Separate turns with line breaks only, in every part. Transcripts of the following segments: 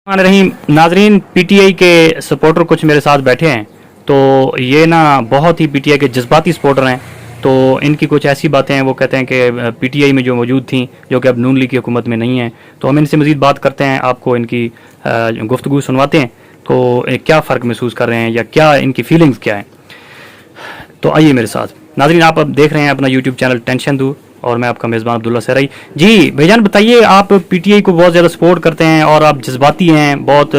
रहीम नाजरीन, पीटीआई के सपोर्टर कुछ मेरे साथ बैठे हैं। तो ये ना बहुत ही पीटीआई के जज्बाती सपोर्टर हैं। तो इनकी कुछ ऐसी बातें हैं, वो कहते हैं कि पीटीआई में जो मौजूद थी, जो कि अब नून लीग की हुकूमत में नहीं है। तो हम इनसे मज़ीद बात करते हैं, आपको इनकी गुफ्तगू सुनवाते हैं। तो क्या फ़र्क महसूस कर रहे हैं या क्या इनकी फीलिंग्स क्या है। तो आइए मेरे साथ। नाजरीन, आप अब देख रहे हैं अपना यूट्यूब चैनल टेंशन दू और मैं आपका मेज़बान अब्दुल्ला सहराई। जी भाईजान, बताइए, आप पीटीआई को बहुत ज़्यादा सपोर्ट करते हैं और आप जज्बाती हैं बहुत,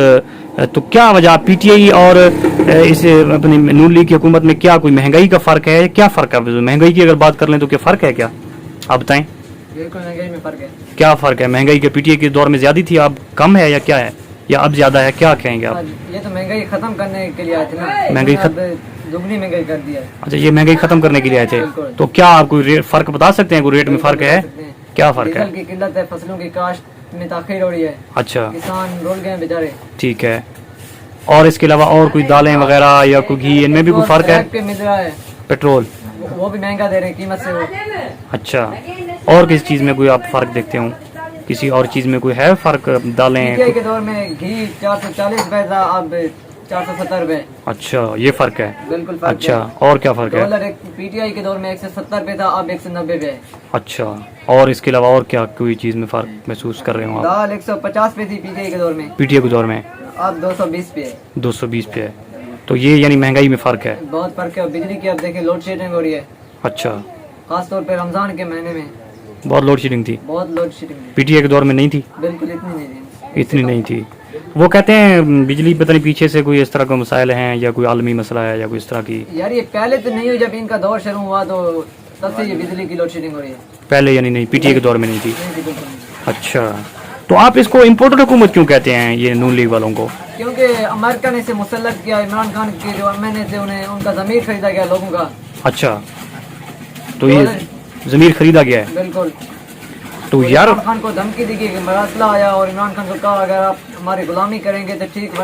तो क्या वजह पीटीआई और इस अपनी नून लीग की हुकूमत में क्या कोई महंगाई का फ़र्क है? क्या फ़र्क है? महंगाई की अगर बात कर लें तो क्या फ़र्क है? क्या आप बताएं,
बिल्कुल महंगाई में फ़र्क है।
क्या फ़र्क है महंगाई के? पीटीआई के दौर में ज़्यादा थी, अब कम है या क्या है, या अब ज़्यादा है? क्या कहेंगे आप?
ये तो महंगाई ख़त्म करने के लिए आए थे ना।
महंगाई
दुगनी महंगाई कर दिया है।
अच्छा, ये महंगाई ख़त्म करने के लिए आए थे। तो क्या आप कोई फ़र्क बता सकते हैं? कोई रेट में फ़र्क है? क्या फ़र्क है?
डीजल की किल्लत है, फसलों की काश्त में ताख़ीर हो रही है।
अच्छा,
किसान रोल गए बेचारे।
ठीक है। और इसके अलावा और कोई दालें वगैरह या कोई घी, इनमें भी कोई फ़र्क है?
पे मिल रहा है
पेट्रोल,
वो भी महंगा दे रहे हैं कीमत से वो।
अच्छा। और किस चीज़ में कोई आप फ़र्क देखते हो? किसी और चीज़ में कोई है फ़र्क? दालें
पीटीआई के दौर में घी 440 रुपए था, अब 470 रुपए।
अच्छा, ये फ़र्क है।
बिल्कुल फ़र्क
अच्छा,
है।
और क्या फ़र्क है?
डॉलर पीटीआई के दौर में 170 रुपए था, अब 190 रुपए है।
अच्छा, और इसके अलावा और क्या कोई चीज़ में फ़र्क महसूस कर रहे हो आप?
दाल 150 पे थी पीटीआई के दौर में,
पीटीआई के दौर में
अब 220 पे है।
220 पे है। तो ये यानी महंगाई में फ़र्क है।
बहुत फर्क है। बिजली की अब देखिए लोड शेडिंग हो रही है,
अच्छा,
खास तौर पे रमजान के महीने में
बहुत लोड शेडिंग थी।
बहुत लोड शेडिंग है।
पीटीआई के दौर में नहीं थी,
बिल्कुल इतनी नहीं थी।
इतनी नहीं थी। वो कहते हैं बिजली पता नहीं पीछे से कोई इस तरह का मसाइल हैं या कोई आलमी मसला है या कोई इस तरह की।
यार ये पहले तो नहीं हुई, जब इनका दौर शुरू हुआ तो तब से ये बिजली की लोड शेडिंग हो रही है।
पहले यानी नहीं, पीटीआई के दौर में नहीं थी।
नहीं थी, बिल्कुल नहीं।
अच्छा, तो आप इसको इम्पोर्टेड हुकूमत क्यों कहते हैं ये नून लीग वालों को?
क्योंकि अमेरिका ने इसे मुसल्लत किया। इमरान खान के जो एमएनए थे, उन्हें उनका जमीर खरीदा गया लोगों का।
अच्छा, तो ये ज़मीर खरीदा गया है।
बिल्कुल।
तो यार,
इमरान खान को धमकी दी गई कि मसला आया और इमरान खान को कहा अगर आप हमारी गुलामी करेंगे तो ठीक,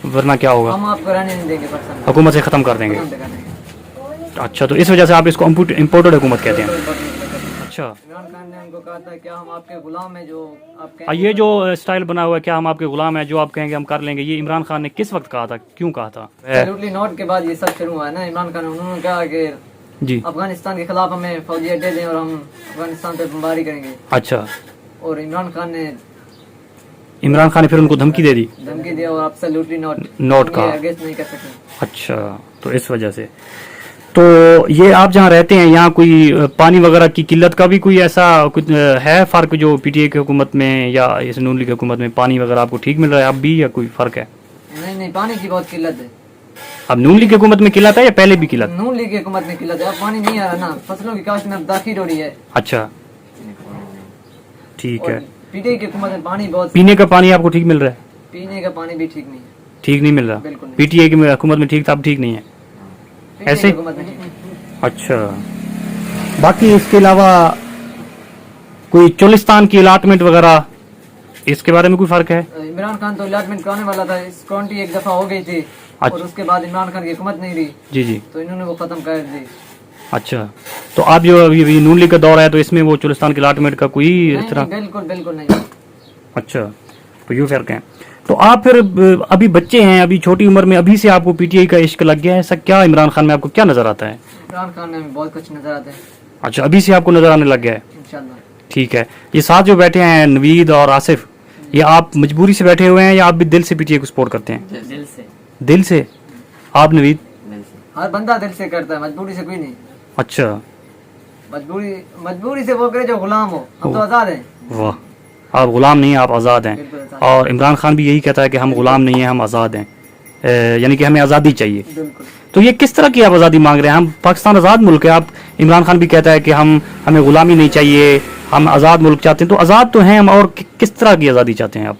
वरना क्या होगा?
हम आपको रहने नहीं देंगे, पर्सन
हुकूमत से ख़त्म कर देंगे।
खत्म कर देंगे।
अच्छा, तो इस वजह से आप इसको इम्पोर्टेड हुकूमत कहते हैं। अच्छा,
इमरान खान ने उनको कहा था क्या हम आपके गुलाम हैं, जो आप कहेंगे।
ये जो स्टाइल बना हुआ है, क्या हम आपके गुलाम हैं, जो आप कहेंगे हम कर लेंगे, ये इमरान खान ने किस वक्त कहा था, क्यों कहा था?
एब्सोल्युटली नॉट के बाद ये सब शुरू हुआ है ना। इमरान खान उन्होंने कहा कि
जी,
अफगानिस्तान के खिलाफ हमें फौजी अड्डे दें और हम अफगानिस्तान पे बमबारी करेंगे।
अच्छा।
और इमरान खान ने
फिर उनको धमकी दे दी,
धमकी दिया और एब्सोल्युटली
नोट का।
अगेंस्ट नहीं कर सकते।
अच्छा, तो इस वजह से। तो ये आप जहाँ रहते हैं, यहाँ कोई पानी वगैरह की किल्लत का भी कोई ऐसा कुछ है फ़र्क जो पीटीआई की हुकूमत में या इस नून लीग की हुकूमत में पानी वगैरह आपको ठीक मिल रहा है अब भी, या कोई फ़र्क है?
नहीं नहीं, पानी की बहुत किल्लत है।
अब नून लीग की हुकूमत में किल्लत है या पहले भी किल्लत?
नून लीग की हुकूमत में किल्लत है, अब पानी नहीं आ रहा ना, फसलों की काश्त में अब दाखिल हो रही है।
अच्छा, ठीक है।
पीटीआई की हुकूमत में पानी बहुत,
पीने का पानी आपको ठीक मिल रहा है?
पीने का पानी भी ठीक नहीं है।
ठीक नहीं मिल रहा?
बिल्कुल नहीं।
पीटीआई की हुकूमत में ठीक था, अब ठीक नहीं है
पीटीआई
ऐसे?
की हुकूमत में नहीं।
अच्छा, बाकी इसके अलावा कोई चोलिस्तान की अलाटमेंट वगैरह, इसके बारे में कोई फ़र्क है?
इमरान खान तो अलॉटमेंट कराने वाला था, स्कॉन्टी एक दफा हो गई थी और उसके बाद इमरान खान की हुकूमत नहीं रही।
जी जी।
तो इन्होंने वो खत्म कर दी।
अच्छा, तो आप जो अभी नून लीग का दौर है, तो इसमें वो चोलिस्तान की अलाटमेंट का कोई इस
नहीं,
तरह?
बिल्कुल बिल्कुल नहीं।
अच्छा, तो ये फ़र्क है। तो आप फिर अभी बच्चे हैं, अभी छोटी उम्र में अभी से आपको पीटीआई का इश्क लग गया है ऐसा? क्या इमरान खान में आपको क्या नज़र आता है?
इमरान खान में हमें बहुत कुछ नजर आता है।
अच्छा, अभी से आपको नज़र आने लग गया है।
इंशाल्लाह।
ठीक है। ये साथ जो बैठे हैं नवीद और आसिफ, ये आप मजबूरी से बैठे हुए हैं या आप भी दिल से पीटीआई को सपोर्ट करते हैं?
दिल से।
दिल से? आप नवीद?
हर बंदा दिल से करता है, मजबूरी से कोई नहीं।
अच्छा,
मजबूरी से वो करे जो गुलाम हो। हम तो आजाद हैं।
वाह, आप गुलाम नहीं हैं, आप आज़ाद हैं।
बिल्कुल आजाद।
और इमरान खान भी यही कहता है कि हम गुलाम नहीं हैं, हम आज़ाद हैं, यानी कि हमें आज़ादी चाहिए।
बिल्कुल।
तो ये किस तरह की आप आज़ादी मांग रहे हैं? हम पाकिस्तान आज़ाद मुल्क है, आप इमरान खान भी कहता है कि हमें गुलामी नहीं चाहिए, हम आज़ाद मुल्क चाहते हैं। तो आज़ाद तो हैं हम, और किस तरह की आज़ादी चाहते हैं आप?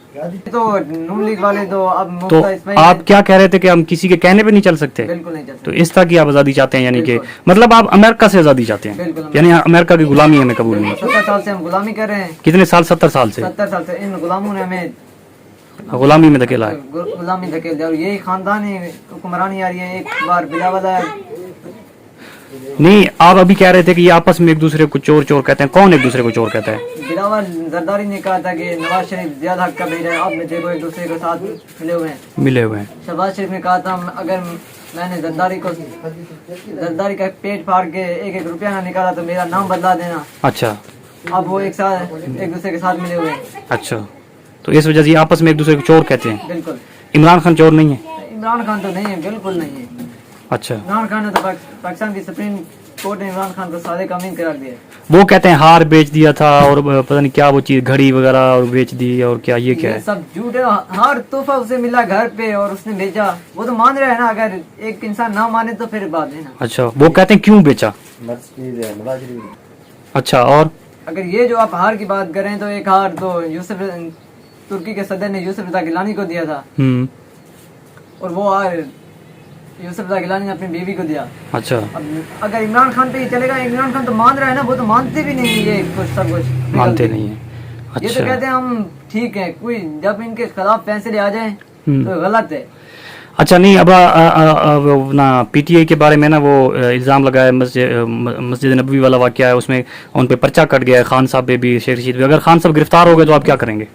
तो नून लीग वाले तो अब
तो
मुफ्ता इसमें
आप क्या कह रहे थे कि हम किसी के कहने पे नहीं चल सकते?
बिल्कुल नहीं चलते।
तो इस तरह की आप आज़ादी चाहते हैं, यानी कि
बिल्कुल।
मतलब आप अमेरिका से आज़ादी चाहते हैं,
बिल्कुल।
यानी अमेरिका की गुलामी हमें कबूल नहीं है।
70 साल से हम गुलामी कर रहे हैं।
कितने साल? 70 साल से
70 साल से इन गुलामों ने हमें
गुलामी में धकेला है।
गुलामी धकेल दिया और यही खानदानी हुक्मरानी आ रही है। एक बार बिलावल आया,
नहीं, आप अभी कह रहे थे कि ये आपस में एक दूसरे को चोर चोर कहते हैं, कौन एक दूसरे को चोर कहता है?
बिलावल जरदारी ने कहा था कि नवाज शरीफ ज्यादा हक का भेजा है, आपने देखो एक दूसरे के साथ मिले हुए हैं। शहबाज शरीफ ने कहा था अगर मैंने जरदारी का पेट फाड़ के 1-1 रुपया ना निकाला तो मेरा नाम बदला देना।
अच्छा,
अब वो एक दूसरे के साथ मिले हुए हैं।
अच्छा, तो इस वजह से आपस में एक दूसरे को चोर कहते हैं।
बिल्कुल।
इमरान खान चोर नहीं है?
इमरान खान तो नहीं है, बिल्कुल नहीं है।
अच्छा,
इमरान खान ने तो पाकिस्तान की सुप्रीम कोर्ट ने इमरान खान को सादे कामीन करार दिया।
वो कहते हैं हार बेच दिया था और पता नहीं क्या वो चीज घड़ी वगैरह और बेच दी, और क्या ये क्या है?
सब झूठ है। हार तोहफा उसे मिला घर पे और उसने बेचा, वो तो मान रहा है ना। अगर एक इंसान ना माने तो फिर बात है ना।
अच्छा, वो कहते हैं क्यों बेचा? अच्छा, और
अगर ये जो आप हार की बात करें तो एक हार तो तुर्की के सदर ने यूसुफ रजा गिलानी को दिया था, और वो हार यूसुफ रजा गिलानी ने अपनी बीवी को दिया।
अच्छा,
अब अगर इमरान खान पे ही चलेगा, इमरान खान तो मान रहा है ना, वो तो मानते भी नहीं है, ये कुछ सब कुछ
मानते नहीं है।
ये तो कहते हैं हम ठीक है, कोई जब इनके खिलाफ फैसले आ जाए तो गलत है।
अच्छा, नहीं, अब ना पीटीआई के बारे में ना वो इल्ज़ाम लगाया, मस्जिद नबवी वाला वाक़या है, उसमें उन पे पर्चा कट गया है, खान साहब पे भी, शेख रशीद पे। अगर खान साहब गिरफ्तार हो गए तो आप क्या करेंगे?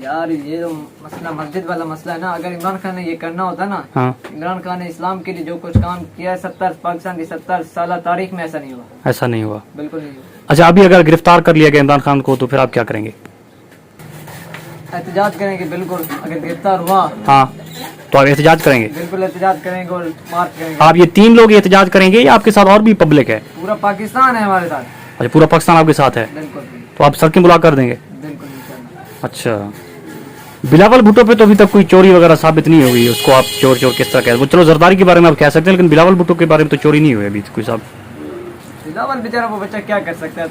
यार ये जो मसला मस्जिद वाला मसला है ना, अगर इमरान खान ने ये करना होता ना,
हाँ,
इमरान खान ने इस्लाम के लिए जो कुछ काम किया है पाकिस्तान की 70 साल तारीख में ऐसा नहीं हुआ।
ऐसा नहीं हुआ?
बिल्कुल नहीं हुआ।
अच्छा, अभी अगर गिरफ्तार कर लिया गया इमरान खान को तो फिर आप क्या करेंगे?
एहतजाज करेंगे, बिल्कुल। अगर गिरफ्तार हुआ,
हाँ, तो आप एहतजाज करेंगे?
बिल्कुल एहतजाज करेंगे और मार्च करेंगे।
आप ये 3 लोग एहतजाज करेंगे या आपके साथ और भी पब्लिक है?
पूरा पाकिस्तान है हमारे साथ।
अच्छा, पूरा पाकिस्तान आपके साथ है?
बिल्कुल।
तो आप सड़कें बुला कर देंगे?
बिल्कुल।
अच्छा, बिलावल भुट्टो पे तो अभी तक कोई चोरी वगैरह साबित नहीं हुई, उसको आप चोर चोर किस तरह कह, वो चलो जरदारी के बारे में आप कह सकते हैं, लेकिन बिलावल भुट्टो के बारे में तो चोरी नहीं हुई अभी कोई साहब।
बिलावल बेचारा वो बच्चा क्या कर सकता है,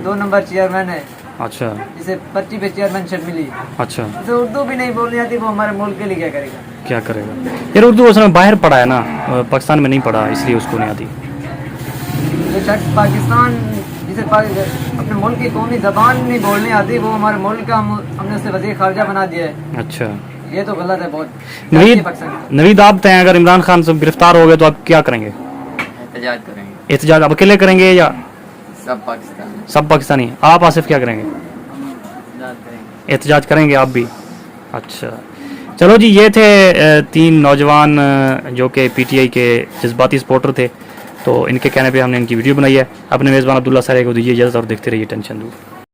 2 नंबर चेयरमैन है।
अच्छा,
जिसे 25 पे चेयरमैनशिप मिली।
अच्छा,
तो उर्दू भी नहीं बोलनी आती, वो हमारे मुल्क के लिए क्या करेगा?
क्या करेगा यार? उर्दू उसने बाहर पढ़ा है ना, पाकिस्तान में नहीं पढ़ा, इसलिए उसको नहीं आती।
जो शख्स पाकिस्तान जिसे अपने मुल्क की कौमी जबान नहीं बोलनी आती, वो हमारे मुल्क का हमने उसे वज़ीर खारजा बना दिया है।
अच्छा,
ये तो गलत है बहुत।
नवीद आप बताएं, अगर इमरान खान से गिरफ्तार हो गए तो आप क्या करेंगे?
एहतजाज करेंगे।
एहतजाज आप अकेले करेंगे या
सब
पाकिस्तानी? आप आसिफ क्या करेंगे? एहतजाज करेंगे आप भी? अच्छा, चलो जी, ये थे 3 नौजवान जो कि पीटीआई के जज्बाती सपोर्टर थे, तो इनके कहने पे हमने इनकी वीडियो बनाई है। अपने मेज़बान अब्दुल्ला सारे को दीजिए इजाज़त और देखते रहिए टेंशन दूर।